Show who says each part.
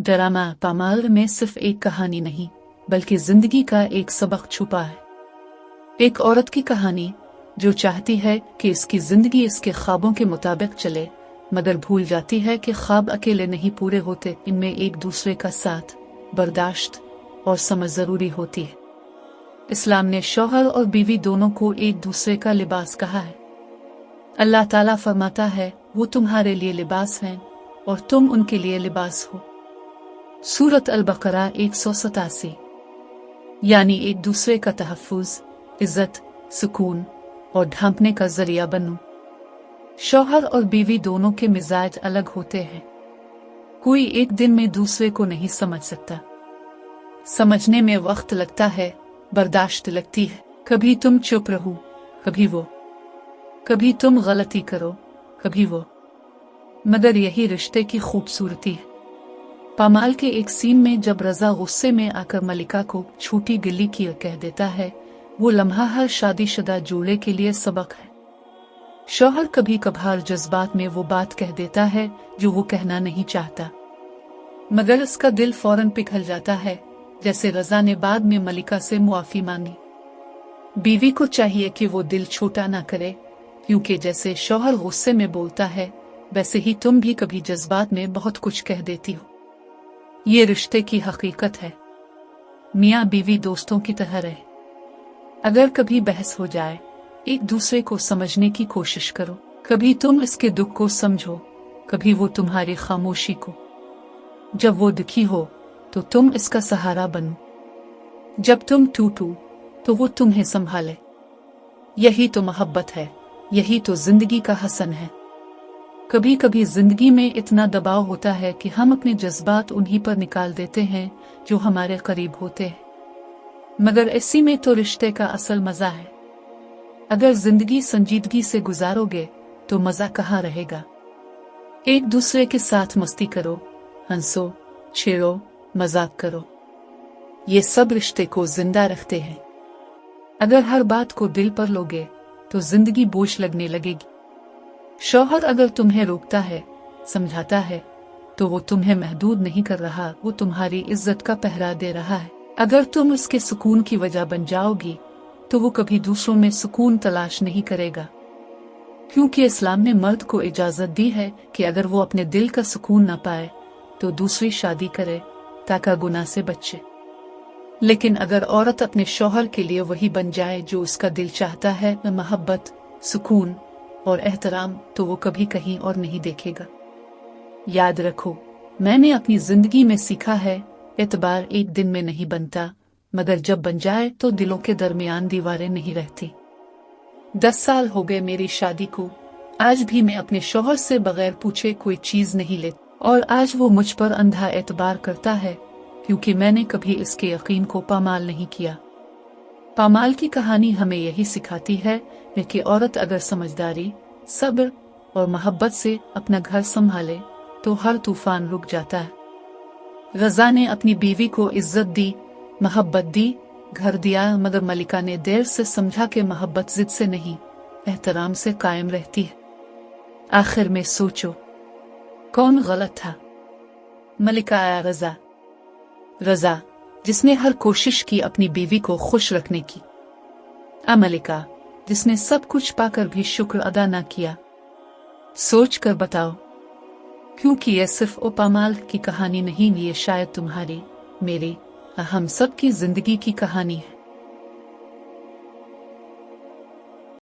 Speaker 1: Drama पामाल में सिर्फ एक कहानी नहीं बल्कि जिंदगी का एक सबक छुपा है। एक औरत की कहानी जो चाहती है कि इसकी जिंदगी इसके ख्वाबों के मुताबिक चले, मगर भूल जाती है कि ख्वाब अकेले नहीं पूरे होते, इनमें एक दूसरे का साथ, बर्दाश्त और समझ जरूरी होती है। इस्लाम ने शौहर और बीवी दोनों को एक दूसरे का लिबास कहा है। अल्लाह ताला फरमाता है, वो तुम्हारे लिए लिबास हैं और तुम उनके लिए लिबास हो। सूरत अल-बकरा 187। यानी एक दूसरे का तहफ्फुज, इज्जत, सुकून और ढांपने का जरिया बनो। शौहर और बीवी दोनों के मिजाज अलग होते हैं। कोई एक दिन में दूसरे को नहीं समझ सकता। समझने में वक्त लगता है, बर्दाश्त लगती है। कभी तुम चुप रहो, कभी वो, कभी तुम गलती करो, कभी वो। मगर यही रिश्ते की खूबसूरती है। पामाल के एक सीन में जब रजा गुस्से में आकर मलिका को छोटी गिल्ली की कह देता है, वो लम्हा हर शादीशुदा जोड़े के लिए सबक है। शौहर कभी कभार जज्बात में वो बात कह देता है जो वो कहना नहीं चाहता, मगर उसका दिल फौरन पिघल जाता है, जैसे रजा ने बाद में मलिका से मुआफी मांगी। बीवी को चाहिए कि वो दिल छोटा ना करे, क्योंकि जैसे शौहर गुस्से में बोलता है वैसे ही तुम भी कभी जज्बात में बहुत कुछ कह देती हो। ये रिश्ते की हकीकत है। मियाँ बीवी दोस्तों की तरह रहे। अगर कभी बहस हो जाए, एक दूसरे को समझने की कोशिश करो। कभी तुम इसके दुख को समझो, कभी वो तुम्हारी खामोशी को। जब वो दुखी हो तो तुम इसका सहारा बनो। जब तुम टूटो तो वो तुम्हें संभाले। यही तो मोहब्बत है, यही तो जिंदगी का हसन है। कभी कभी जिंदगी में इतना दबाव होता है कि हम अपने जज्बात उन्हीं पर निकाल देते हैं जो हमारे करीब होते हैं, मगर इसी में तो रिश्ते का असल मजा है। अगर जिंदगी संजीदगी से गुजारोगे तो मजा कहाँ रहेगा। एक दूसरे के साथ मस्ती करो, हंसो, छेड़ो, मजाक करो। ये सब रिश्ते को जिंदा रखते हैं। अगर हर बात को दिल पर लोगे तो जिंदगी बोझ लगने लगेगी। शौहर अगर तुम्हें रोकता है, समझाता है, तो वो तुम्हें महदूद नहीं कर रहा, वो तुम्हारी इज्जत का पहरा दे रहा है। अगर तुम उसके सुकून की वजह बन जाओगी तो वो कभी दूसरों में सुकून तलाश नहीं करेगा, क्योंकि इस्लाम ने मर्द को इजाजत दी है कि अगर वो अपने दिल का सुकून न पाए तो दूसरी शादी करे ताकि गुनाह से बचे। लेकिन अगर औरत अपने शौहर के लिए वही बन जाए जो उसका दिल चाहता है, मोहब्बत, सुकून और एहतराम, तो वो कभी कहीं और नहीं देखेगा। याद रखो, मैंने अपनी जिंदगी में सीखा है, एतबार एक दिन में नहीं बनता, मगर जब बन जाए तो दिलों के दरमियान दीवारें नहीं रहती। 10 साल हो गए मेरी शादी को, आज भी मैं अपने शौहर से बगैर पूछे कोई चीज नहीं लेती, और आज वो मुझ पर अंधा एतबार करता है क्योंकि मैंने कभी इसके यकीन को पामाल नहीं किया। पामाल की कहानी हमें यही सिखाती है कि औरत अगर समझदारी, सब्र और मोहब्बत से अपना घर संभाले तो हर तूफान रुक जाता है। रजा ने अपनी बीवी को इज्जत दी, मोहब्बत दी, घर दिया, मगर मलिका ने देर से समझा कि मोहब्बत जिद से नहीं, एहतराम से कायम रहती है। आखिर में सोचो, कौन गलत था, मलिका या रजा? रजा, जिसने हर कोशिश की अपनी बीवी को खुश रखने की, मलिका, जिसने सब कुछ पाकर भी शुक्र अदा ना किया। सोच कर बताओ, क्योंकि यह सिर्फ पामाल की कहानी नहीं, ये शायद तुम्हारी, मेरी, हम सब की जिंदगी की कहानी है।